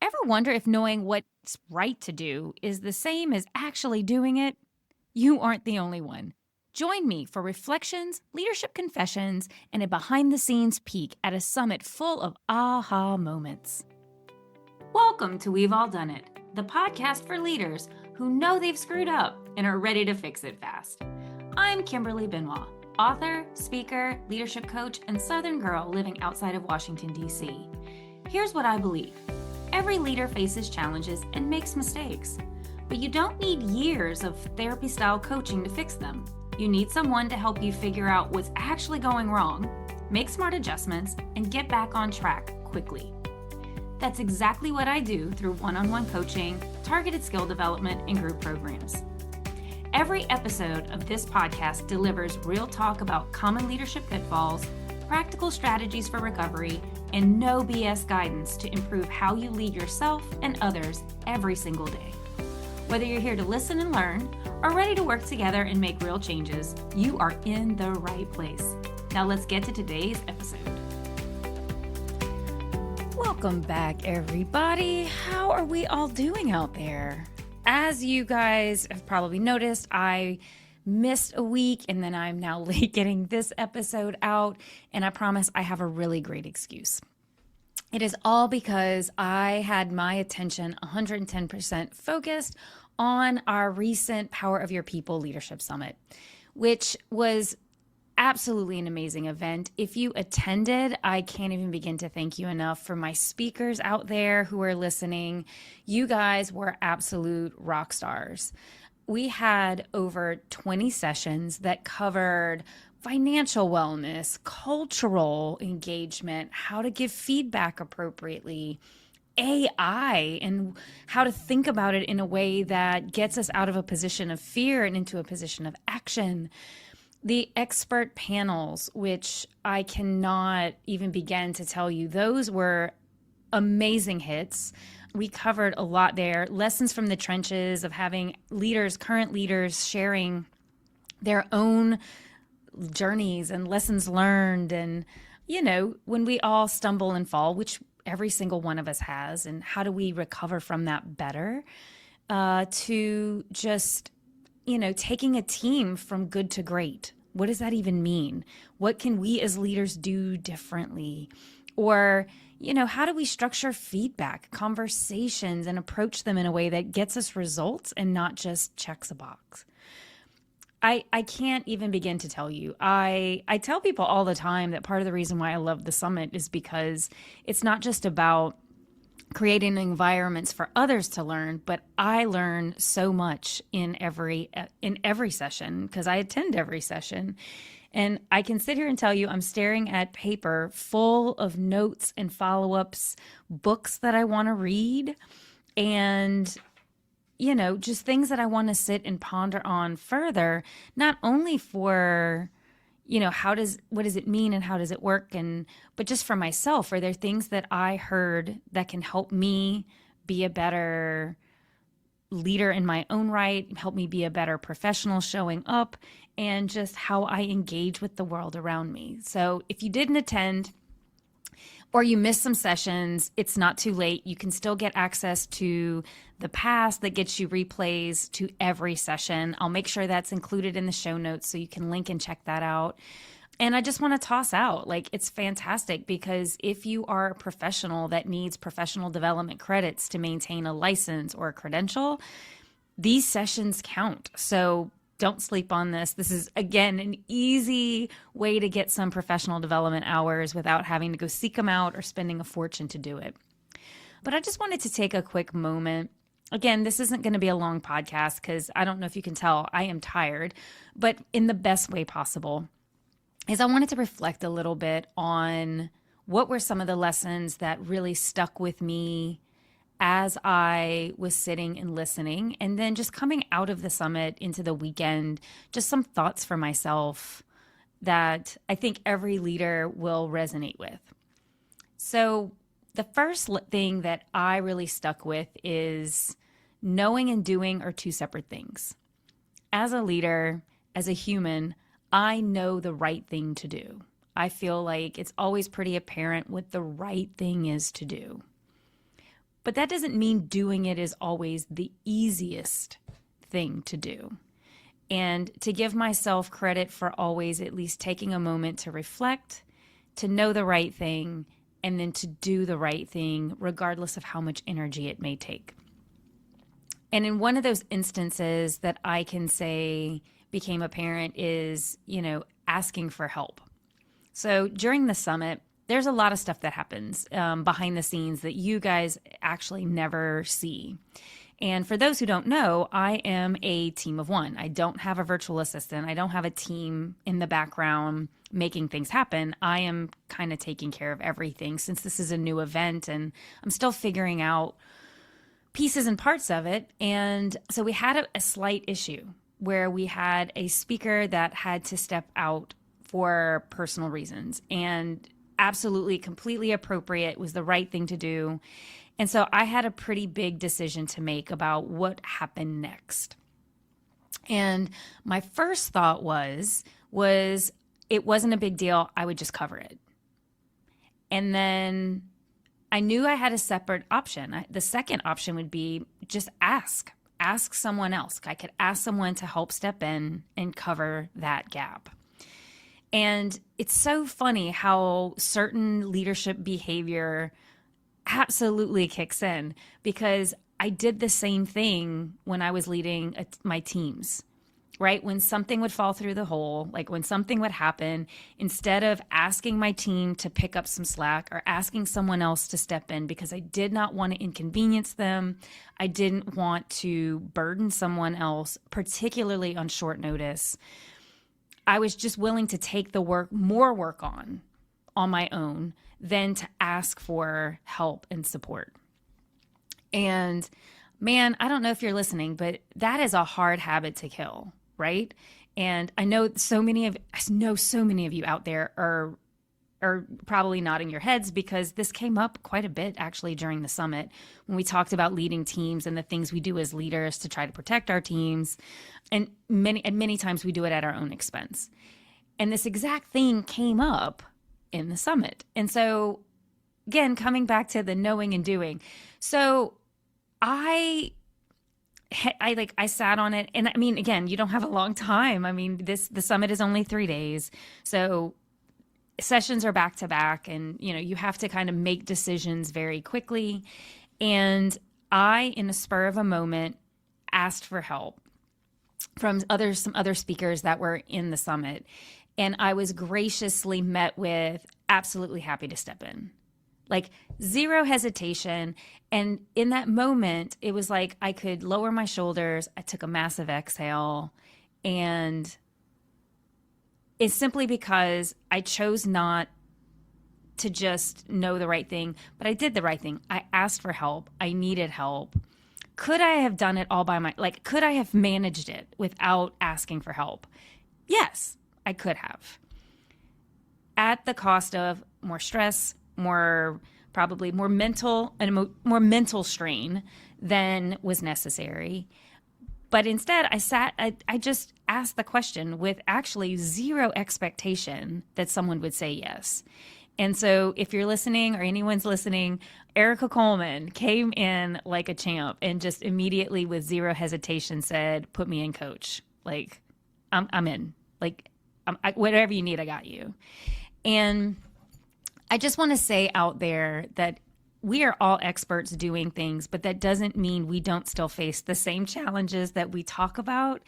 Ever wonder if knowing what's right to do is the same as actually doing it? You aren't the only one. Join me for reflections, leadership confessions, and a behind the scenes peek at a summit full of aha moments. Welcome to We've All Done It, the podcast for leaders who know they've screwed up and are ready to fix it fast. I'm Kimberly Benoit, author, speaker, leadership coach, and Southern girl living outside of Washington, D.C. Here's what I believe. Every leader faces challenges and makes mistakes, but you don't need years of therapy-style coaching to fix them. You need someone to help you figure out what's actually going wrong, make smart adjustments, and get back on track quickly. That's exactly what I do through one-on-one coaching, targeted skill development, and group programs. Every episode of this podcast delivers real talk about common leadership pitfalls, practical strategies for recovery, and no BS guidance to improve how you lead yourself and others every single day. Whether you're here to listen and learn or ready to work together and make real changes, you are in the right place. Now let's get to today's episode. Welcome back, everybody. How are we all doing out there? As you guys have probably noticed, I missed a week and then I'm now late getting this episode out, and I promise I have a really great excuse. It is all because I had my attention 110% focused on our recent Power of Your People Leadership Summit, which was absolutely an amazing event. If you attended, I can't even begin to thank you enough. For my speakers out there who are listening, you guys were absolute rock stars. We had over 20 sessions that covered financial wellness, cultural engagement, how to give feedback appropriately, AI, and how to think about it in a way that gets us out of a position of fear and into a position of action. The expert panels, which I cannot even begin to tell you, those were amazing hits. We covered a lot there. Lessons from the trenches of having leaders, current leaders, sharing their own journeys and lessons learned. And, you know, when we all stumble and fall, which every single one of us has, and how do we recover from that better, to just, you know, taking a team from good to great. What does that even mean? What can we as leaders do differently? Or, you know, how do we structure feedback, conversations, and approach them in a way that gets us results and not just checks a box? I can't even begin to tell you. I tell people all the time that part of the reason why I love the summit is because it's not just about creating environments for others to learn, but I learn so much in every session because I attend every session. And I can sit here and tell you I'm staring at paper full of notes and follow-ups, books that I want to read, and, you know, just things that I want to sit and ponder on further, not only for, you know, what does it mean and how does it work, but just for myself. Are there things that I heard that can help me be a better leader in my own right, help me be a better professional showing up, and just how I engage with the world around me. So if you didn't attend or you missed some sessions, it's not too late. You can still get access to the past that gets you replays to every session. I'll make sure that's included in the show notes so you can link and check that out. And I just want to toss out, like, it's fantastic because if you are a professional that needs professional development credits to maintain a license or a credential, these sessions count. So don't sleep on this. This is, again, an easy way to get some professional development hours without having to go seek them out or spending a fortune to do it. But I just wanted to take a quick moment. Again, this isn't going to be a long podcast because I don't know if you can tell, I am tired, but in the best way possible. Is I wanted to reflect a little bit on what were some of the lessons that really stuck with me as I was sitting and listening, and then just coming out of the summit into the weekend, just some thoughts for myself that I think every leader will resonate with. So the first thing that I really stuck with is knowing and doing are two separate things. As a leader, as a human, I know the right thing to do. I feel like it's always pretty apparent what the right thing is to do. But that doesn't mean doing it is always the easiest thing to do. And to give myself credit for always at least taking a moment to reflect, to know the right thing, and then to do the right thing, regardless of how much energy it may take. And in one of those instances that I can say became apparent is, asking for help. So during the summit, there's a lot of stuff that happens behind the scenes that you guys actually never see. And for those who don't know, I am a team of one. I don't have a virtual assistant. I don't have a team in the background making things happen. I am kind of taking care of everything since this is a new event and I'm still figuring out pieces and parts of it. And so we had a slight issue where we had a speaker that had to step out for personal reasons, and absolutely completely appropriate, was the right thing to do. And so I had a pretty big decision to make about what happened next. And my first thought was it wasn't a big deal. I would just cover it. And then I knew I had a separate option. The second option would be just ask someone else. I could ask someone to help step in and cover that gap. And it's so funny how certain leadership behavior absolutely kicks in, because I did the same thing when I was leading my teams, right? When something would fall through the hole, like when something would happen, instead of asking my team to pick up some slack or asking someone else to step in, because I did not want to inconvenience them, I didn't want to burden someone else, particularly on short notice, I was just willing to take more work on my own than to ask for help and support. And man, I don't know if you're listening, but that is a hard habit to kill, right? And I know so many of you out there are probably nodding your heads, because this came up quite a bit actually during the summit when we talked about leading teams and the things we do as leaders to try to protect our teams. And many times we do it at our own expense. And this exact thing came up in the summit. And so again, coming back to the knowing and doing. So I sat on it, and I mean, again, you don't have a long time. I mean, the summit is only 3 days. So sessions are back to back, and you have to kind of make decisions very quickly. And I, in a spur of a moment, asked for help from some other speakers that were in the summit. And I was graciously met with absolutely happy to step in, like zero hesitation. And in that moment, it was like I could lower my shoulders. I took a massive exhale, and it's simply because I chose not to just know the right thing, but I did the right thing. I asked for help. I needed help. Could I have done it all could I have managed it without asking for help? Yes, I could have. At the cost of more stress, probably more mental strain than was necessary. But instead, I just asked the question with actually zero expectation that someone would say yes. And so if you're listening, or anyone's listening, Erica Coleman came in like a champ and just immediately with zero hesitation said, "Put me in, coach. Like, I'm in. Like, whatever you need, I got you." And I just want to say out there that we are all experts doing things, but that doesn't mean we don't still face the same challenges that we talk about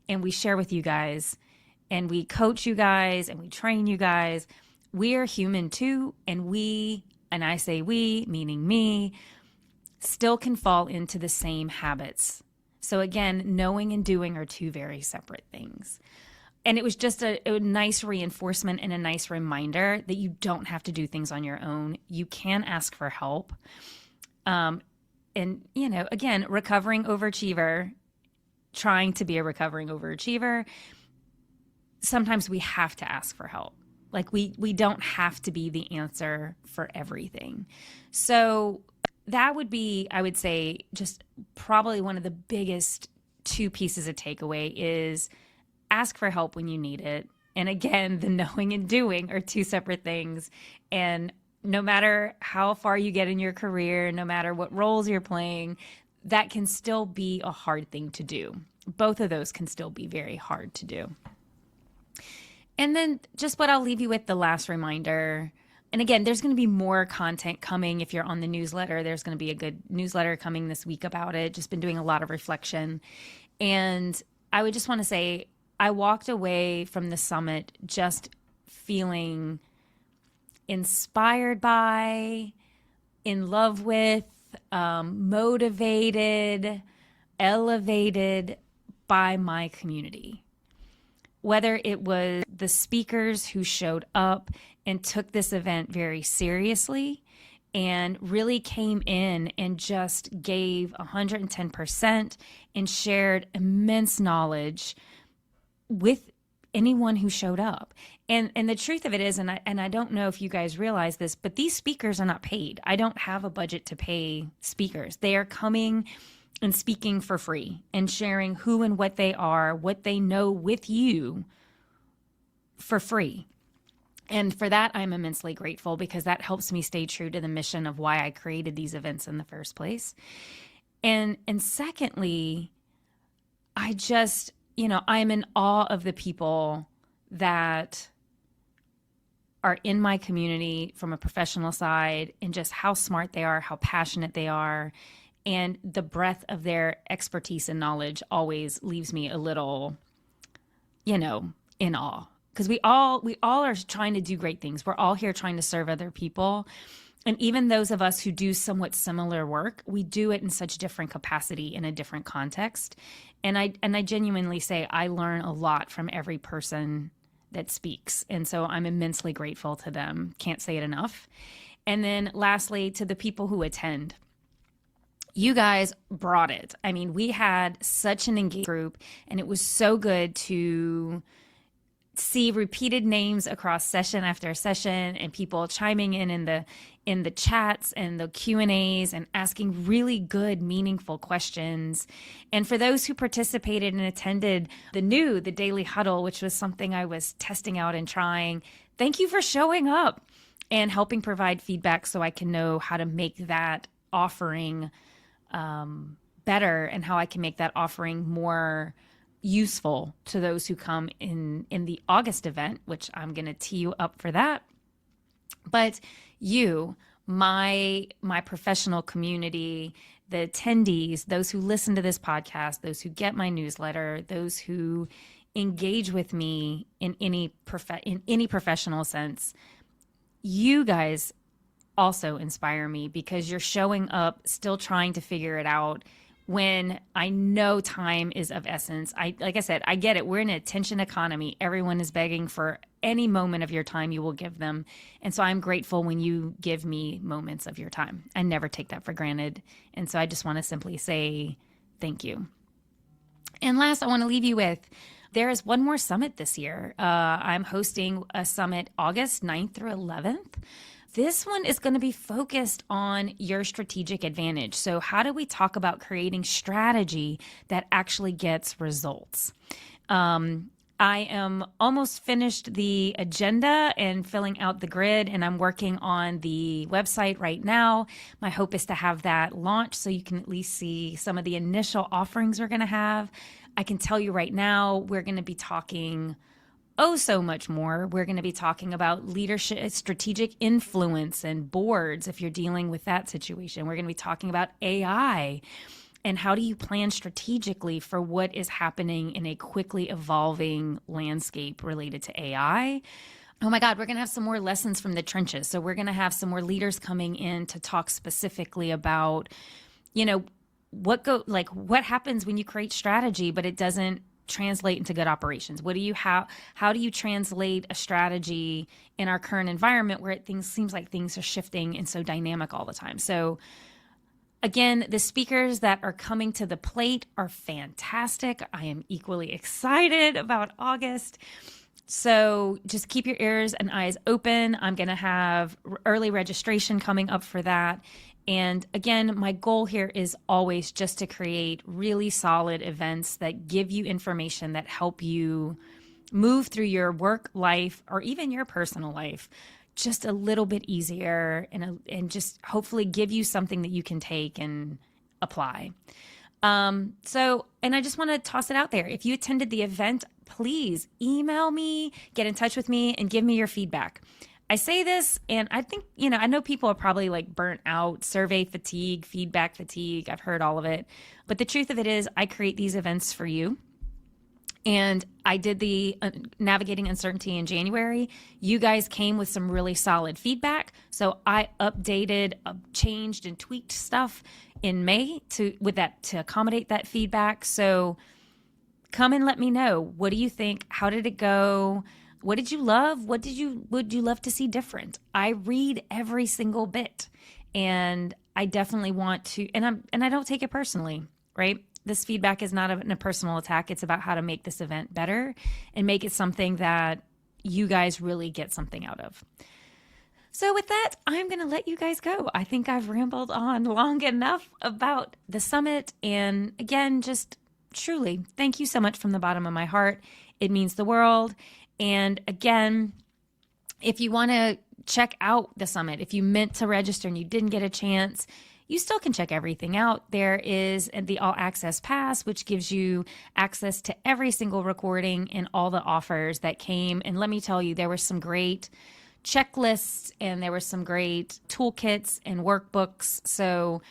and we share with you guys, and we coach you guys and we train you guys. We are human too, and I say we, meaning me, still can fall into the same habits. So again, knowing and doing are two very separate things. And it was just a nice reinforcement and a nice reminder that you don't have to do things on your own. You can ask for help. And, again, recovering overachiever, trying to be a recovering overachiever, sometimes we have to ask for help. Like we don't have to be the answer for everything. So that would be, I would say, just probably one of the biggest two pieces of takeaway is ask for help when you need it. And again, the knowing and doing are two separate things. And no matter how far you get in your career, no matter what roles you're playing, that can still be a hard thing to do. Both of those can still be very hard to do. And then just what I'll leave you with, the last reminder. And again, there's going to be more content coming. If you're on the newsletter, there's going to be a good newsletter coming this week about it. Just been doing a lot of reflection. And I would just want to say, I walked away from the summit just feeling inspired by, in love with, motivated, elevated by my community. Whether it was the speakers who showed up and took this event very seriously and really came in and just gave 110% and shared immense knowledge with anyone who showed up. And the truth of it is, and I don't know if you guys realize this, but these speakers are not paid. I don't have a budget to pay speakers. They are coming and speaking for free and sharing who and what they are, what they know with you for free. And for that, I'm immensely grateful, because that helps me stay true to the mission of why I created these events in the first place. And secondly, I just, I'm in awe of the people that are in my community from a professional side, and just how smart they are, how passionate they are. And the breadth of their expertise and knowledge always leaves me a little, in awe. Because we all are trying to do great things. We're all here trying to serve other people. And even those of us who do somewhat similar work, we do it in such different capacity in a different context. And I genuinely say I learn a lot from every person that speaks. And so I'm immensely grateful to them. Can't say it enough. And then lastly, to the people who attend. You guys brought it. I mean, we had such an engaged group, and it was so good to see repeated names across session after session, and people chiming in the chats and the Q&As and asking really good, meaningful questions. And for those who participated and attended the Daily Huddle, which was something I was testing out and trying, thank you for showing up and helping provide feedback so I can know how to make that offering better, and how I can make that offering more useful to those who come in the August event, which I'm going to tee you up for that. But you, my professional community, the attendees, those who listen to this podcast, those who get my newsletter, those who engage with me in any professional sense, you guys also inspire me, because you're showing up still trying to figure it out when I know time is of essence. Like I said, I get it. We're in an attention economy. Everyone is begging for any moment of your time you will give them. And so I'm grateful when you give me moments of your time. I never take that for granted. And so I just want to simply say thank you. And last, I want to leave you with, there is one more summit this year. I'm hosting a summit August 9th through 11th. This one is going to be focused on your strategic advantage. So how do we talk about creating strategy that actually gets results? I am almost finished the agenda and filling out the grid, and I'm working on the website right now. My hope is to have that launched so you can at least see some of the initial offerings we're going to have. I can tell you right now, we're going to be talking so much more. We're going to be talking about leadership, strategic influence, and boards if you're dealing with that situation. We're going to be talking about AI and how do you plan strategically for what is happening in a quickly evolving landscape related to AI. Oh my God, we're going to have some more lessons from the trenches. So we're going to have some more leaders coming in to talk specifically about, what happens when you create strategy, but it doesn't translate into good operations. How do you translate a strategy in our current environment where seems like things are shifting and so dynamic all the time? So again, the speakers that are coming to the plate are fantastic. I am equally excited about August. So just keep your ears and eyes open. I'm going to have early registration coming up for that. And again, my goal here is always just to create really solid events that give you information that help you move through your work life or even your personal life just a little bit easier and just hopefully give you something that you can take and apply. And I just want to toss it out there. If you attended the event, please email me, get in touch with me, and give me your feedback. I say this, and I think, I know people are probably like burnt out, survey fatigue, feedback fatigue. I've heard all of it. But the truth of it is, I create these events for you. And I did the Navigating Uncertainty in January. You guys came with some really solid feedback. So I updated, changed, and tweaked stuff in May to accommodate that feedback. So come and let me know. What do you think? How did it go? What did you love? Would you love to see different? I read every single bit, and I definitely want to, and I don't take it personally, right? This feedback is not a personal attack. It's about how to make this event better and make it something that you guys really get something out of. So with that, I'm going to let you guys go. I think I've rambled on long enough about the summit. And again, just truly, thank you so much from the bottom of my heart. It means the world. And again, if you want to check out the summit, if you meant to register and you didn't get a chance, you still can check everything out. There is the All Access Pass, which gives you access to every single recording and all the offers that came. And let me tell you, there were some great checklists and there were some great toolkits and workbooks. So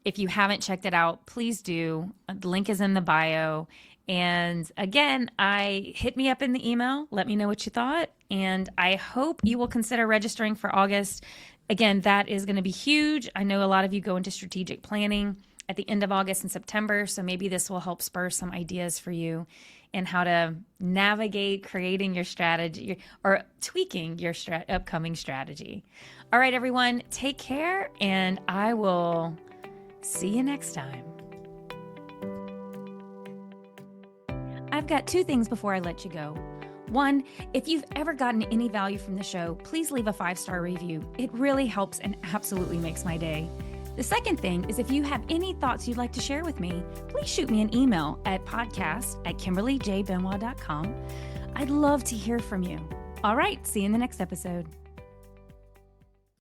if you haven't checked it out, please do. The link is in the bio. And again, hit me up in the email. Let me know what you thought. And I hope you will consider registering for August. Again, that is going to be huge. I know a lot of you go into strategic planning at the end of August and September. So maybe this will help spur some ideas for you and how to navigate creating your strategy or tweaking your upcoming strategy. All right, everyone, take care. And I will see you next time. I've got two things before I let you go. One, if you've ever gotten any value from the show, please leave a 5-star review. It really helps and absolutely makes my day. The second thing is if you have any thoughts you'd like to share with me, please shoot me an email at podcast@KimberlyJBenoit.com. I'd love to hear from you. All right, see you in the next episode.